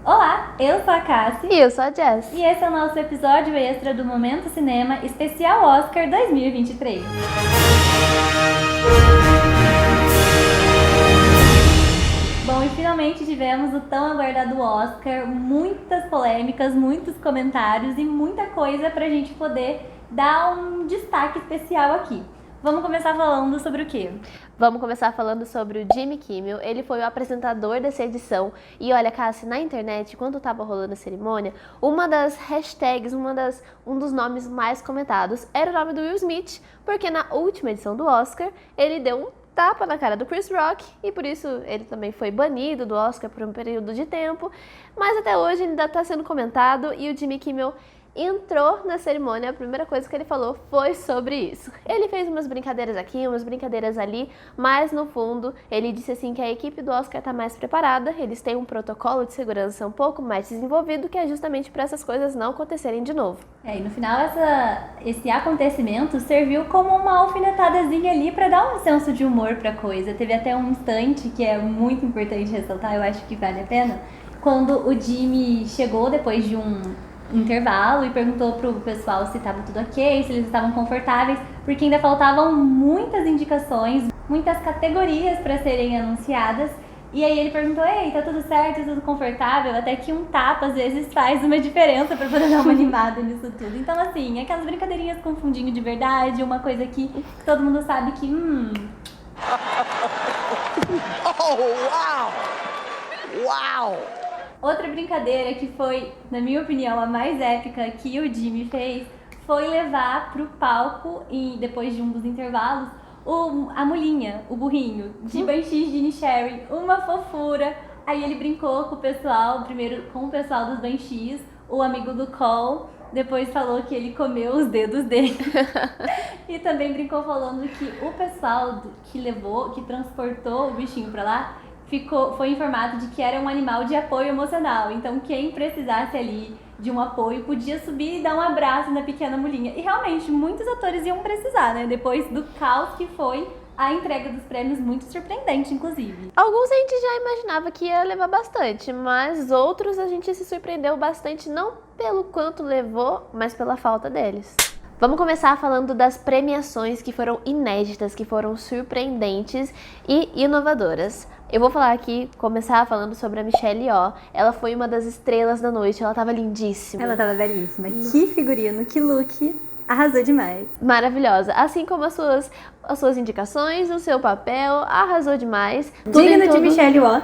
Olá, eu sou a Cassie. E eu sou a Jess. E esse é o nosso episódio extra do Momento Cinema Especial Oscar 2023. Bom, e finalmente tivemos o tão aguardado Oscar, muitas polêmicas, muitos comentários e muita coisa pra gente poder dar um destaque especial aqui. Vamos começar falando sobre o quê? Vamos começar falando sobre o Jimmy Kimmel. Ele foi o apresentador dessa edição. E olha, Cassie, na internet, quando estava rolando a cerimônia, uma das hashtags, um dos nomes mais comentados era o nome do Will Smith, porque na última edição do Oscar, ele deu um tapa na cara do Chris Rock e por isso ele também foi banido do Oscar por um período de tempo. Mas até hoje ele ainda está sendo comentado e o Jimmy Kimmel entrou na cerimônia, a primeira coisa que ele falou foi sobre isso. Ele fez umas brincadeiras aqui, umas brincadeiras ali, mas no fundo ele disse assim que a equipe do Oscar está mais preparada, eles têm um protocolo de segurança um pouco mais desenvolvido, que é justamente para essas coisas não acontecerem de novo. E no final esse acontecimento serviu como uma alfinetadazinha ali para dar um senso de humor pra coisa. Teve até um instante que é muito importante ressaltar, eu acho que vale a pena, quando o Jimmy chegou depois de um intervalo e perguntou pro pessoal se estava tudo ok, se eles estavam confortáveis, porque ainda faltavam muitas indicações, muitas categorias para serem anunciadas. E aí ele perguntou: ei, tá tudo certo, tudo confortável? Até que um tapa às vezes faz uma diferença para poder dar uma animada nisso tudo. Então assim, aquelas brincadeirinhas com fundinho de verdade, uma coisa que todo mundo sabe que Oh, wow! Wow! Outra brincadeira que foi, na minha opinião, a mais épica que o Jimmy fez foi levar pro palco, e depois de um dos intervalos, a mulinha, o burrinho, de Banshees de Inisherin, uma fofura. Aí ele brincou com o pessoal, primeiro com o pessoal dos Banshees, o amigo do Cole, depois falou que ele comeu os dedos dele. E também brincou falando que o pessoal que transportou o bichinho pra lá, foi informado de que era um animal de apoio emocional. Então quem precisasse ali de um apoio podia subir e dar um abraço na pequena mulinha. E realmente, muitos atores iam precisar, né? Depois do caos que foi a entrega dos prêmios, muito surpreendente, inclusive. Alguns a gente já imaginava que ia levar bastante, mas outros a gente se surpreendeu bastante, não pelo quanto levou, mas pela falta deles. Vamos começar falando das premiações que foram inéditas, que foram surpreendentes e inovadoras. Eu vou falar aqui, começar falando sobre a Michelle Yeoh. Ela foi uma das estrelas da noite, ela tava lindíssima. Ela tava belíssima. Que figurino, que look. Arrasou demais. Maravilhosa. Assim como as suas indicações, o seu papel, arrasou demais. Digna de Michelle Yeoh.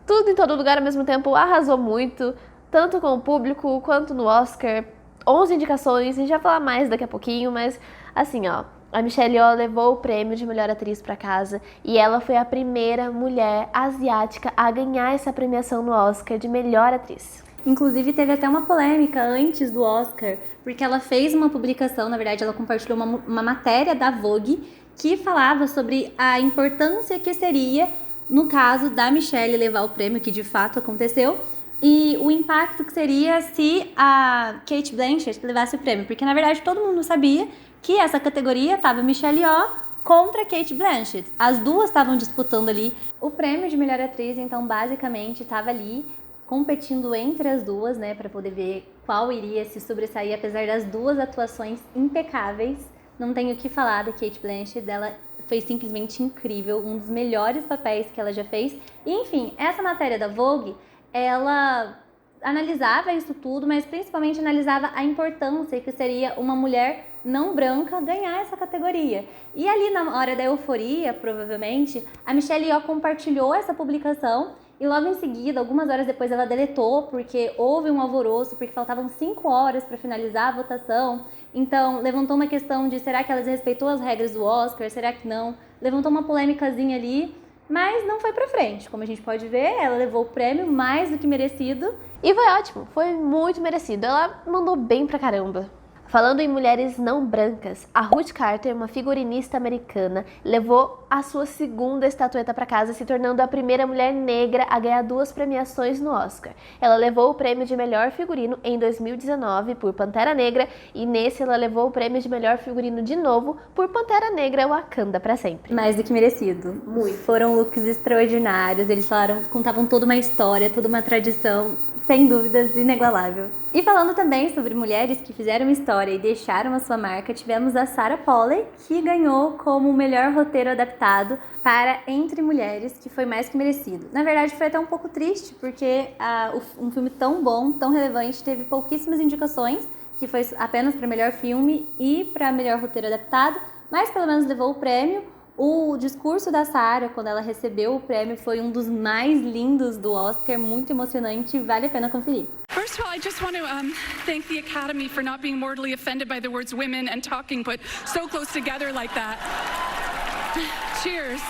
Tudo em todo lugar ao mesmo tempo, arrasou muito. Tanto com o público, quanto no Oscar. 11 indicações, a gente vai falar mais daqui a pouquinho, mas assim, ó, a Michelle Yeoh levou o prêmio de melhor atriz pra casa e ela foi a primeira mulher asiática a ganhar essa premiação no Oscar de melhor atriz. Inclusive teve até uma polêmica antes do Oscar, porque ela fez uma publicação, na verdade ela compartilhou uma matéria da Vogue que falava sobre a importância que seria, no caso da Michelle levar o prêmio, que de fato aconteceu, e o impacto que seria se a Cate Blanchett levasse o prêmio. Porque, na verdade, todo mundo sabia que essa categoria estava Michelle Yeoh contra Cate Blanchett. As duas estavam disputando ali o prêmio de melhor atriz, então, basicamente, estava ali competindo entre as duas, né, para poder ver qual iria se sobressair, apesar das duas atuações impecáveis. Não tenho o que falar da Cate Blanchett, ela foi simplesmente incrível, um dos melhores papéis que ela já fez. E, enfim, essa matéria da Vogue, ela analisava isso tudo, mas principalmente analisava a importância que seria uma mulher não branca ganhar essa categoria. E ali na hora da euforia, provavelmente, a Michelle Yeoh compartilhou essa publicação e logo em seguida, algumas horas depois, ela deletou porque houve um alvoroço, porque faltavam 5 horas para finalizar a votação. Então, levantou uma questão de será que ela respeitou as regras do Oscar, será que não? Levantou uma polêmicazinha ali, mas não foi pra frente. Como a gente pode ver, ela levou o prêmio mais do que merecido. E foi ótimo, foi muito merecido. Ela mandou bem pra caramba. Falando em mulheres não brancas, a Ruth Carter, uma figurinista americana, levou a sua segunda estatueta para casa, se tornando a primeira mulher negra a ganhar 2 premiações no Oscar. Ela levou o prêmio de melhor figurino em 2019 por Pantera Negra e nesse ela levou o prêmio de melhor figurino de novo por Pantera Negra Wakanda para sempre. Mais do que merecido. Muito. Foram looks extraordinários, eles contavam toda uma história, toda uma tradição. sem dúvidas, inigualável. E falando também sobre mulheres que fizeram história e deixaram a sua marca, tivemos a Sarah Polley, que ganhou como o melhor roteiro adaptado para Entre Mulheres, que foi mais que merecido. Na verdade, foi até um pouco triste, porque um filme tão bom, tão relevante, teve pouquíssimas indicações, que foi apenas para melhor filme e para melhor roteiro adaptado, mas pelo menos levou o prêmio. O discurso da Sarah, quando ela recebeu o prêmio, foi um dos mais lindos do Oscar, muito emocionante, vale a pena conferir. First of all, I just want to thank the Academy for not being mortally offended by the words women and talking put so close together like that. Cheers.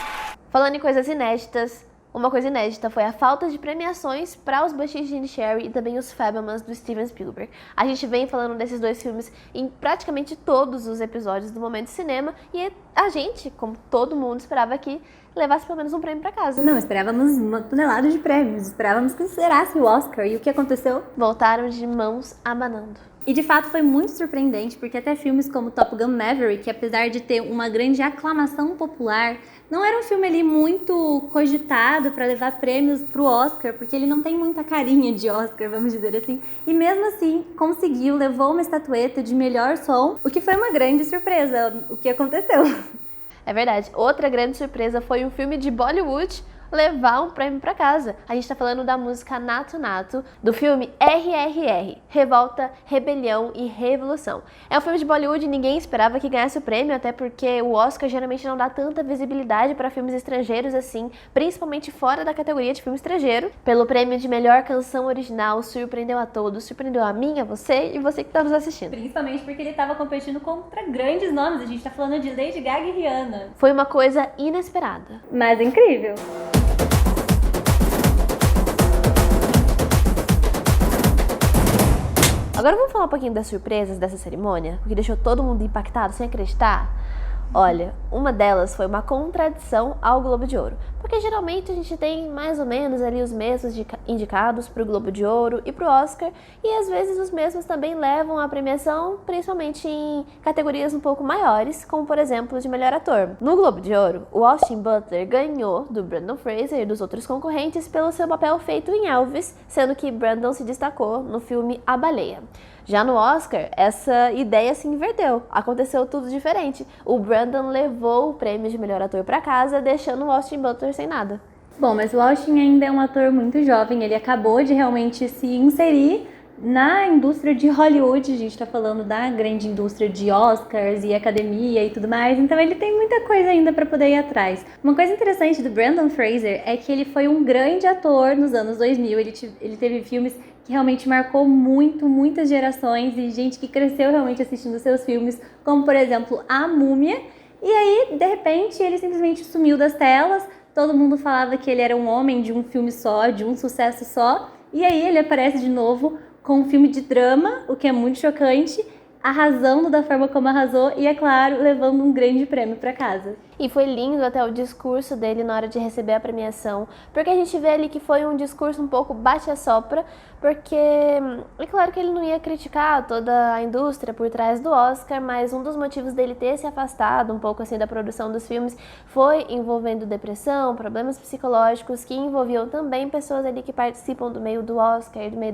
Falando em coisas inéditas, uma coisa inédita foi a falta de premiações para os Banshees de Inisherin e também os Fabelmans do Steven Spielberg. A gente vem falando desses dois filmes em praticamente todos os episódios do Momento Cinema e a gente, como todo mundo, esperava que levasse pelo menos um prêmio para casa. Não, esperávamos uma tonelada de prêmios, esperávamos que considerasse o Oscar. E o que aconteceu? Voltaram de mãos abanando. E de fato foi muito surpreendente, porque até filmes como Top Gun Maverick, apesar de ter uma grande aclamação popular, não era um filme ali muito cogitado para levar prêmios pro Oscar, porque ele não tem muita carinha de Oscar, vamos dizer assim. E mesmo assim, conseguiu, levou uma estatueta de melhor som, o que foi uma grande surpresa, o que aconteceu. É verdade. Outra grande surpresa foi um filme de Bollywood levar um prêmio para casa. A gente tá falando da música Nato Nato, do filme RRR, Revolta, Rebelião e Revolução. É um filme de Bollywood e ninguém esperava que ganhasse o prêmio, até porque o Oscar geralmente não dá tanta visibilidade para filmes estrangeiros assim, principalmente fora da categoria de filme estrangeiro. Pelo prêmio de melhor canção original, surpreendeu a todos, surpreendeu a mim, a você e você que tá nos assistindo. Principalmente porque ele estava competindo contra grandes nomes, a gente tá falando de Lady Gaga e Rihanna. Foi uma coisa inesperada. Mas incrível. Agora vamos falar um pouquinho das surpresas dessa cerimônia, o que deixou todo mundo impactado sem acreditar? Olha, uma delas foi uma contradição ao Globo de Ouro, porque geralmente a gente tem mais ou menos ali os mesmos indicados para o Globo de Ouro e para o Oscar, e às vezes os mesmos também levam a premiação, principalmente em categorias um pouco maiores, como por exemplo de melhor ator. No Globo de Ouro, o Austin Butler ganhou do Brendan Fraser e dos outros concorrentes pelo seu papel feito em Elvis, sendo que Brendan se destacou no filme A Baleia. Já no Oscar, essa ideia se inverteu, aconteceu tudo diferente. O Brendan levou o prêmio de melhor ator para casa, deixando o Austin Butler sem nada. Bom, mas o Austin ainda é um ator muito jovem, ele acabou de realmente se inserir na indústria de Hollywood, a gente tá falando da grande indústria de Oscars e academia e tudo mais, então ele tem muita coisa ainda para poder ir atrás. Uma coisa interessante do Brendan Fraser é que ele foi um grande ator nos anos 2000, ele teve filmes que realmente marcou muitas gerações e gente que cresceu realmente assistindo seus filmes, como por exemplo A Múmia, e aí de repente ele simplesmente sumiu das telas, todo mundo falava que ele era um homem de um filme só, de um sucesso só, e aí ele aparece de novo com um filme de drama, o que é muito chocante, arrasando da forma como arrasou e, é claro, levando um grande prêmio para casa. E foi lindo até o discurso dele na hora de receber a premiação, porque a gente vê ali que foi um discurso um pouco bate-a-sopra, porque é claro que ele não ia criticar toda a indústria por trás do Oscar, mas um dos motivos dele ter se afastado um pouco assim da produção dos filmes foi envolvendo depressão, problemas psicológicos que envolviam também pessoas ali que participam do meio do Oscar, do meio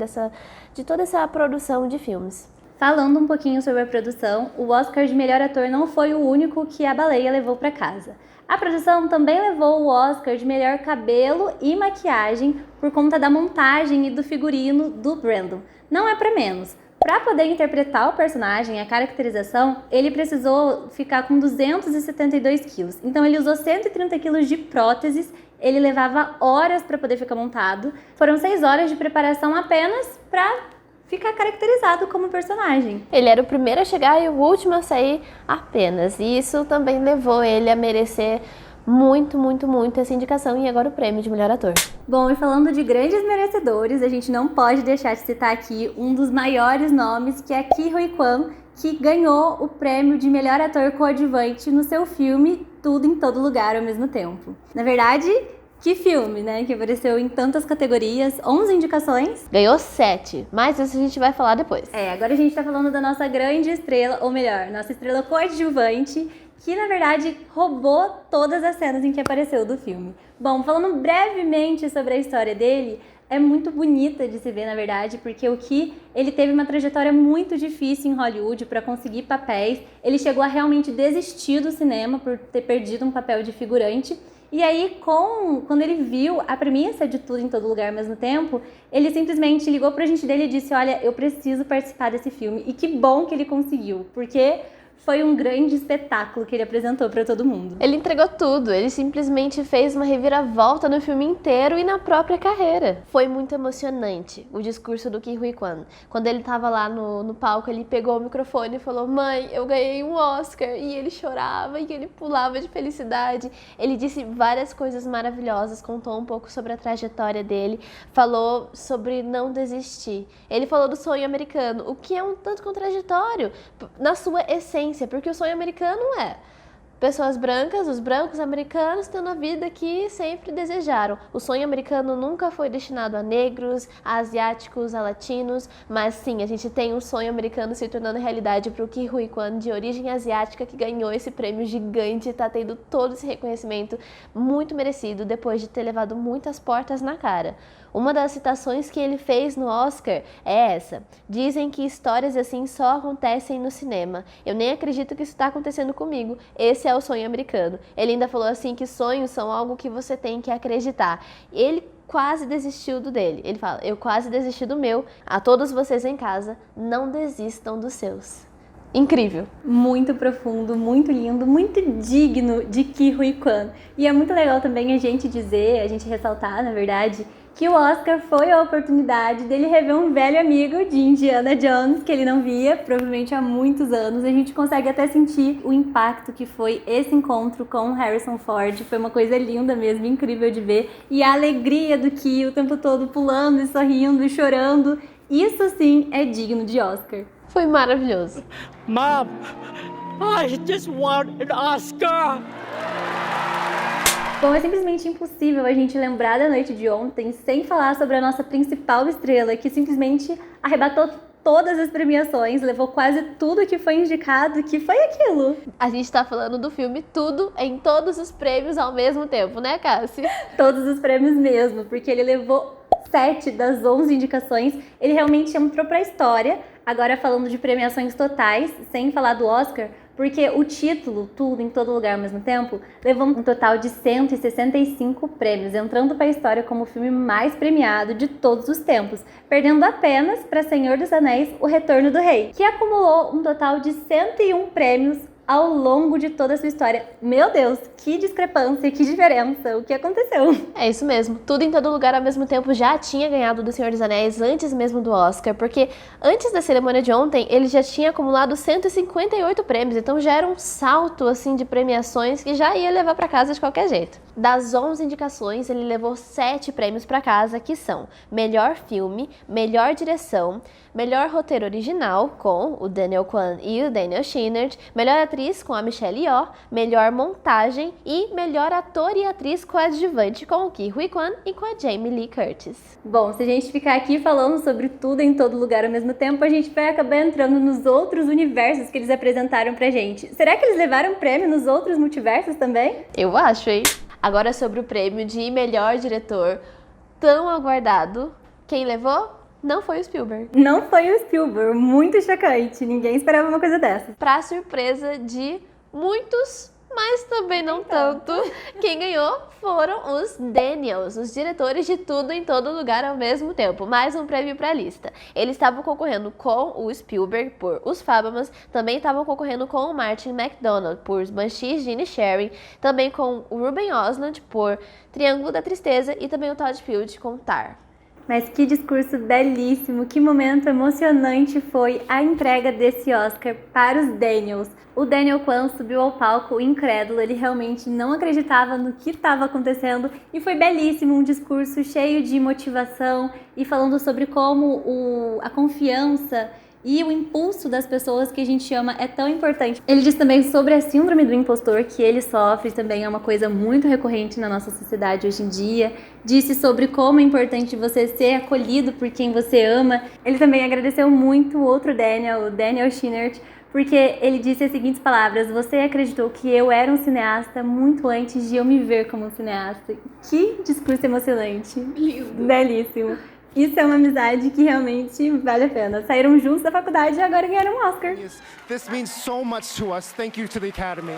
de toda essa produção de filmes. Falando um pouquinho sobre a produção, o Oscar de melhor ator não foi o único que A Baleia levou para casa. A produção também levou o Oscar de melhor cabelo e maquiagem por conta da montagem e do figurino do Brendan. Não é para menos. Para poder interpretar o personagem, a caracterização, ele precisou ficar com 272 quilos. Então ele usou 130 quilos de próteses, ele levava horas para poder ficar montado. Foram 6 horas de preparação apenas para ficar caracterizado como personagem. Ele era o primeiro a chegar e o último a sair apenas. E isso também levou ele a merecer muito essa indicação e agora o prêmio de melhor ator. Bom, e falando de grandes merecedores, a gente não pode deixar de citar aqui um dos maiores nomes, que é Ke Huy Quan, que ganhou o prêmio de melhor ator coadjuvante no seu filme Tudo em Todo Lugar ao mesmo tempo. Na verdade, que filme, né? Que apareceu em tantas categorias, 11 indicações. Ganhou 7, mas isso a gente vai falar depois. Agora a gente tá falando da nossa grande estrela, ou melhor, nossa estrela coadjuvante, que na verdade roubou todas as cenas em que apareceu do filme. Bom, falando brevemente sobre a história dele, é muito bonita de se ver, na verdade, porque o Key, ele teve uma trajetória muito difícil em Hollywood para conseguir papéis. Ele chegou a realmente desistir do cinema por ter perdido um papel de figurante. E aí, quando ele viu a premissa de Tudo em Todo Lugar ao mesmo tempo, ele simplesmente ligou pro agente dele e disse: olha, eu preciso participar desse filme. E que bom que ele conseguiu, porque foi um grande espetáculo que ele apresentou para todo mundo. Ele entregou tudo, ele simplesmente fez uma reviravolta no filme inteiro e na própria carreira. Foi muito emocionante o discurso do Ke Huy Quan. Quando ele tava lá no palco, ele pegou o microfone e falou: mãe, eu ganhei um Oscar. E ele chorava e ele pulava de felicidade. Ele disse várias coisas maravilhosas, contou um pouco sobre a trajetória dele, falou sobre não desistir. Ele falou do sonho americano, o que é um tanto contraditório na sua essência, porque o sonho americano é pessoas brancas, os brancos americanos tendo a vida que sempre desejaram. O sonho americano nunca foi destinado a negros, a asiáticos, a latinos, mas sim, a gente tem um sonho americano se tornando realidade para o Ke Huy Quan, de origem asiática, que ganhou esse prêmio gigante e está tendo todo esse reconhecimento muito merecido depois de ter levado muitas portas na cara. Uma das citações que ele fez no Oscar é essa: dizem que histórias assim só acontecem no cinema. Eu nem acredito que isso está acontecendo comigo. Esse é o sonho americano. Ele ainda falou assim que sonhos são algo que você tem que acreditar. Ele quase desistiu do dele. Ele fala: eu quase desisti do meu. A todos vocês em casa, não desistam dos seus. Incrível. Muito profundo, muito lindo, muito digno de Ke Huy Quan. E é muito legal também a gente ressaltar, na verdade, que o Oscar foi a oportunidade dele rever um velho amigo de Indiana Jones, que ele não via, provavelmente há muitos anos. A gente consegue até sentir o impacto que foi esse encontro com Harrison Ford. Foi uma coisa linda mesmo, incrível de ver. E a alegria do Ke o tempo todo pulando e sorrindo e chorando. Isso sim é digno de Oscar. Foi maravilhoso. Mom, I just won an Oscar! Bom, é simplesmente impossível a gente lembrar da noite de ontem sem falar sobre a nossa principal estrela, que simplesmente arrebatou todas as premiações, levou quase tudo que foi indicado, que foi aquilo. A gente tá falando do filme Tudo em Todos os Prêmios ao mesmo tempo, né, Cassi? Todos os prêmios mesmo, porque ele levou 7 das 11 indicações, ele realmente entrou pra história. Agora falando de premiações totais, sem falar do Oscar, porque o título, Tudo em Todo Lugar ao mesmo tempo, levou um total de 165 prêmios, entrando para a história como o filme mais premiado de todos os tempos, perdendo apenas para Senhor dos Anéis, O Retorno do Rei, que acumulou um total de 101 prêmios ao longo de toda a sua história. Meu Deus, que discrepância, que diferença, o que aconteceu? É isso mesmo, Tudo em Todo Lugar ao mesmo tempo já tinha ganhado do Senhor dos Anéis antes mesmo do Oscar, porque antes da cerimônia de ontem ele já tinha acumulado 158 prêmios, então já era um salto assim de premiações que já ia levar para casa de qualquer jeito. Das 11 indicações, ele levou 7 prêmios para casa, que são Melhor Filme, Melhor Direção, Melhor Roteiro Original, com o Daniel Kwan e o Daniel Scheinert, Melhor Atriz com a Michelle Yeoh, Melhor Montagem e Melhor Ator e Atriz Coadjuvante com o Ke Huy Quan e com a Jamie Lee Curtis. Bom, se a gente ficar aqui falando sobre Tudo em Todo Lugar ao mesmo tempo, a gente vai acabar entrando nos outros universos que eles apresentaram pra gente. Será que eles levaram prêmio nos outros multiversos também? Eu acho, hein? Agora sobre o prêmio de melhor diretor, tão aguardado. Quem levou? Não foi o Spielberg. Não foi o Spielberg, muito chocante. Ninguém esperava uma coisa dessa. Pra surpresa de muitos, mas também não tanto, quem ganhou foram os Daniels, os diretores de Tudo em Todo Lugar ao mesmo tempo. Mais um prêmio pra lista. Eles estavam concorrendo com o Spielberg por Os Fábulas, também estavam concorrendo com o Martin McDonagh por Banshees de Inisherin, também com o Ruben Ostlund por Triângulo da Tristeza e também o Todd Field com Tar. Mas que discurso belíssimo, que momento emocionante foi a entrega desse Oscar para os Daniels. O Daniel Kwan subiu ao palco incrédulo, ele realmente não acreditava no que estava acontecendo e foi belíssimo, um discurso cheio de motivação e falando sobre como a confiança e o impulso das pessoas que a gente ama é tão importante. Ele diz também sobre a síndrome do impostor que ele sofre, também é uma coisa muito recorrente na nossa sociedade hoje em dia. Disse sobre como é importante você ser acolhido por quem você ama. Ele também agradeceu muito o outro Daniel, o Daniel Scheinert, porque ele disse as seguintes palavras: você acreditou que eu era um cineasta muito antes de eu me ver como um cineasta. Que discurso emocionante. Lindo. Belíssimo. Isso é uma amizade que realmente vale a pena. Saíram juntos da faculdade e agora ganharam um Oscar. This means so much to us. Thank you to the Academy.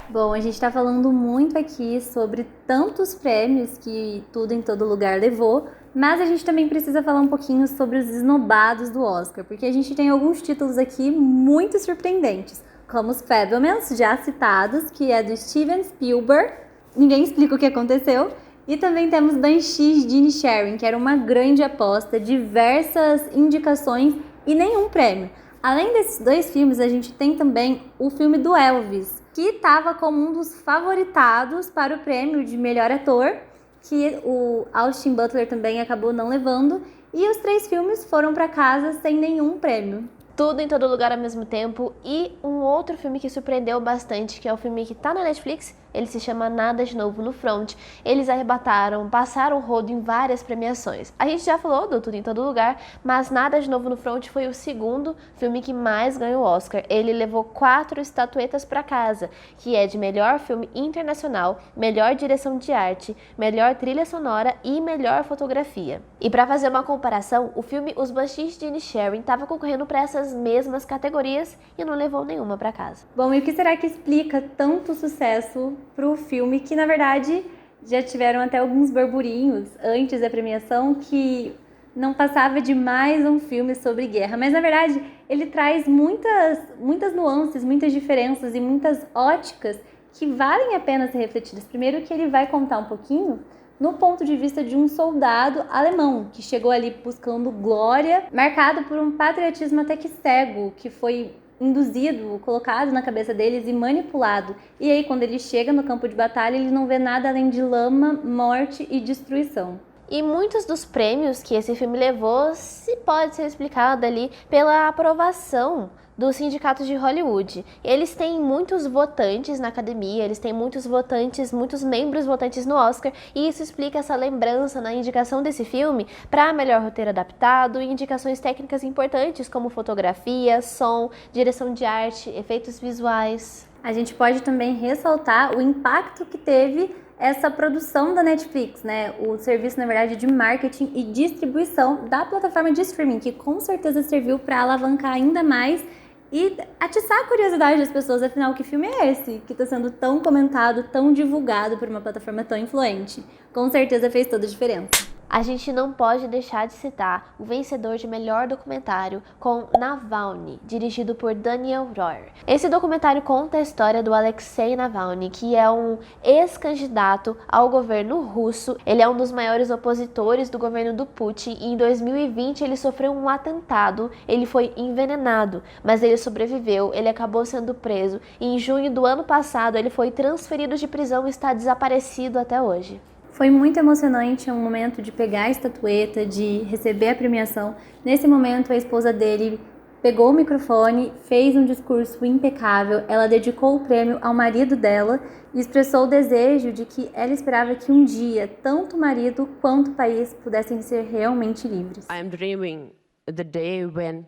Bom, a gente está falando muito aqui sobre tantos prêmios que Tudo em Todo Lugar levou, mas a gente também precisa falar um pouquinho sobre os esnobados do Oscar, porque a gente tem alguns títulos aqui muito surpreendentes, como os Fabelmans, já citados, que é do Steven Spielberg, ninguém explica o que aconteceu, e também temos Banshees de Inisherin, que era uma grande aposta, diversas indicações e nenhum prêmio. Além desses dois filmes, a gente tem também o filme do Elvis, que estava como um dos favoritados para o prêmio de melhor ator, que o Austin Butler também acabou não levando, e os 3 filmes foram para casa sem nenhum prêmio. Tudo em Todo Lugar ao mesmo tempo, e um outro filme que surpreendeu bastante, que é o filme que tá na Netflix, ele se chama Nada de Novo no Front. Eles arrebataram, passaram o rodo em várias premiações. A gente já falou do Tudo em Todo Lugar, mas Nada de Novo no Front foi o segundo filme que mais ganhou o Oscar. Ele levou 4 estatuetas para casa, que é de melhor filme internacional, melhor direção de arte, melhor trilha sonora e melhor fotografia. E para fazer uma comparação, o filme Os Banshees de Inisherin estava concorrendo para essas mesmas categorias e não levou nenhuma para casa. Bom, e o que será que explica tanto sucesso para o filme, que na verdade já tiveram até alguns burburinhos antes da premiação que não passava de mais um filme sobre guerra, mas na verdade ele traz muitas nuances, muitas diferenças e muitas óticas que valem a pena ser refletidas. Primeiro que ele vai contar um pouquinho no ponto de vista de um soldado alemão que chegou ali buscando glória, marcado por um patriotismo até que cego, que foi induzido, colocado na cabeça deles e manipulado. E aí, quando ele chega no campo de batalha, ele não vê nada além de lama, morte e destruição. E muitos dos prêmios que esse filme levou se pode ser explicado ali pela aprovação dos sindicatos de Hollywood. Eles têm muitos votantes na academia, eles têm muitos votantes, muitos membros votantes no Oscar, e isso explica essa lembrança na indicação desse filme para melhor roteiro adaptado e indicações técnicas importantes como fotografia, som, direção de arte, efeitos visuais. A gente pode também ressaltar o impacto que teve essa produção da Netflix, né? O serviço, na verdade, de marketing e distribuição da plataforma de streaming, que com certeza serviu para alavancar ainda mais e atiçar a curiosidade das pessoas. Afinal, que filme é esse que está sendo tão comentado, tão divulgado por uma plataforma tão influente? Com certeza fez toda a diferença. A gente não pode deixar de citar o vencedor de melhor documentário com Navalny, dirigido por Daniel Royer. Esse documentário conta a história do Alexei Navalny, que é um ex-candidato ao governo russo. Ele é um dos maiores opositores do governo do Putin e em 2020 ele sofreu um atentado, ele foi envenenado, mas ele sobreviveu, ele acabou sendo preso e em junho do ano passado ele foi transferido de prisão e está desaparecido até hoje. Foi muito emocionante, é um momento de pegar a estatueta, de receber a premiação. Nesse momento, a esposa dele pegou o microfone, fez um discurso impecável. Ela dedicou o prêmio ao marido dela e expressou o desejo de que ela esperava que um dia, tanto o marido quanto o país pudessem ser realmente livres. I am dreaming the day when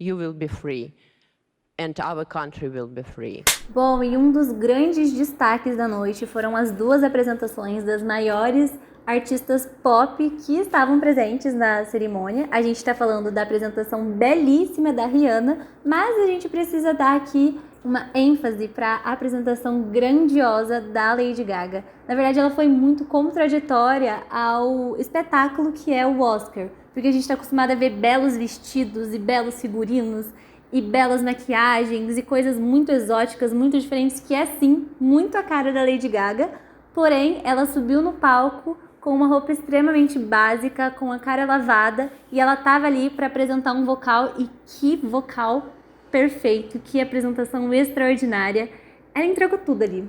you will be free and our country will be free. Bom, e um dos grandes destaques da noite foram as 2 apresentações das maiores artistas pop que estavam presentes na cerimônia. A gente está falando da apresentação belíssima da Rihanna, mas a gente precisa dar aqui uma ênfase para a apresentação grandiosa da Lady Gaga. Na verdade, ela foi muito contraditória ao espetáculo que é o Oscar, porque a gente está acostumado a ver belos vestidos e belos figurinos, e belas maquiagens e coisas muito exóticas, muito diferentes, que é sim muito a cara da Lady Gaga. Porém, ela subiu no palco com uma roupa extremamente básica, com a cara lavada, e ela estava ali para apresentar um vocal, e que vocal perfeito, que apresentação extraordinária. Ela entregou tudo ali.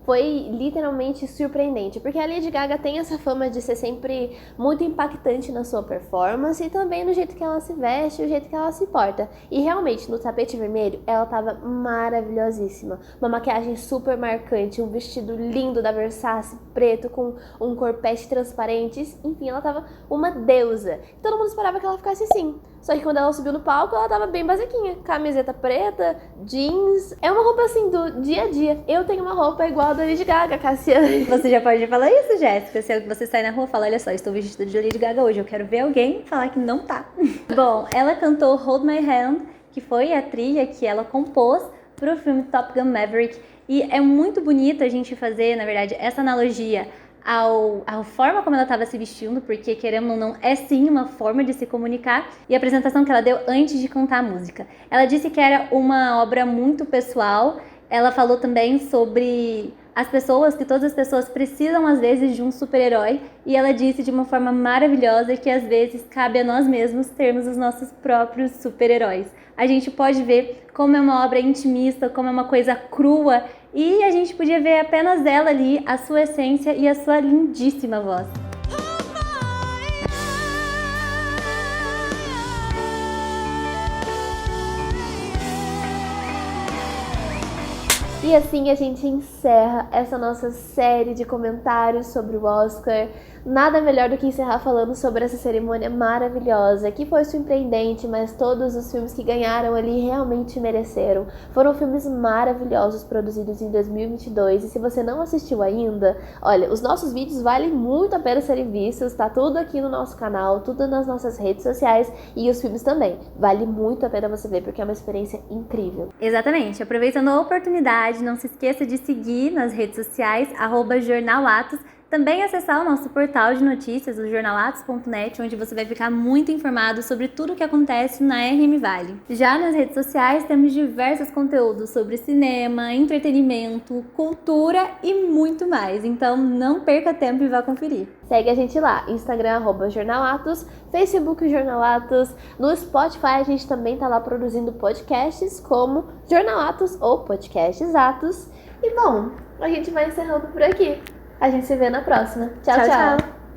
Foi literalmente surpreendente, porque a Lady Gaga tem essa fama de ser sempre muito impactante na sua performance e também no jeito que ela se veste, o jeito que ela se porta. E realmente, no tapete vermelho, ela tava maravilhosíssima. Uma maquiagem super marcante, um vestido lindo da Versace, preto, com um corpete transparente, enfim, ela tava uma deusa. Todo mundo esperava que ela ficasse assim. Só que quando ela subiu no palco, ela tava bem basiquinha. Camiseta preta, jeans. É uma roupa assim do dia a dia. Eu tenho uma roupa igual a da Lady Gaga, Cassiane. Você já pode falar isso, Jéssica. Se você sai na rua e fala, olha só, estou vestida de Lady Gaga hoje, eu quero ver alguém falar que não tá. Bom, ela cantou Hold My Hand, que foi a trilha que ela compôs pro filme Top Gun Maverick. E é muito bonito a gente fazer, na verdade, essa analogia à forma como ela estava se vestindo, porque, querendo ou não, é sim uma forma de se comunicar, e a apresentação que ela deu antes de cantar a música. Ela disse que era uma obra muito pessoal. Ela falou também sobre as pessoas, que todas as pessoas precisam às vezes de um super-herói, e ela disse de uma forma maravilhosa que às vezes cabe a nós mesmos termos os nossos próprios super-heróis. A gente pode ver como é uma obra intimista, como é uma coisa crua, e a gente podia ver apenas ela ali, a sua essência e a sua lindíssima voz. E assim a gente encerra essa nossa série de comentários sobre o Oscar. Nada melhor do que encerrar falando sobre essa cerimônia maravilhosa, que foi surpreendente, mas todos os filmes que ganharam ali realmente mereceram. Foram filmes maravilhosos produzidos em 2022, e se você não assistiu ainda, olha, os nossos vídeos valem muito a pena serem vistos, tá tudo aqui no nosso canal, tudo nas nossas redes sociais, e os filmes também. Vale muito a pena você ver, porque é uma experiência incrível. Exatamente. Aproveitando a oportunidade, não se esqueça de seguir nas redes sociais, @jornalatos. Também acessar o nosso portal de notícias, o jornalatos.net, onde você vai ficar muito informado sobre tudo o que acontece na RM Valley. Já nas redes sociais temos diversos conteúdos sobre cinema, entretenimento, cultura e muito mais. Então não perca tempo e vá conferir. Segue a gente lá, Instagram @jornalatos, Facebook Jornalatos, no Spotify a gente também tá lá produzindo podcasts como Jornalatos ou Podcasts Atos. E bom, a gente vai encerrando por aqui. A gente se vê na próxima. Tchau, tchau.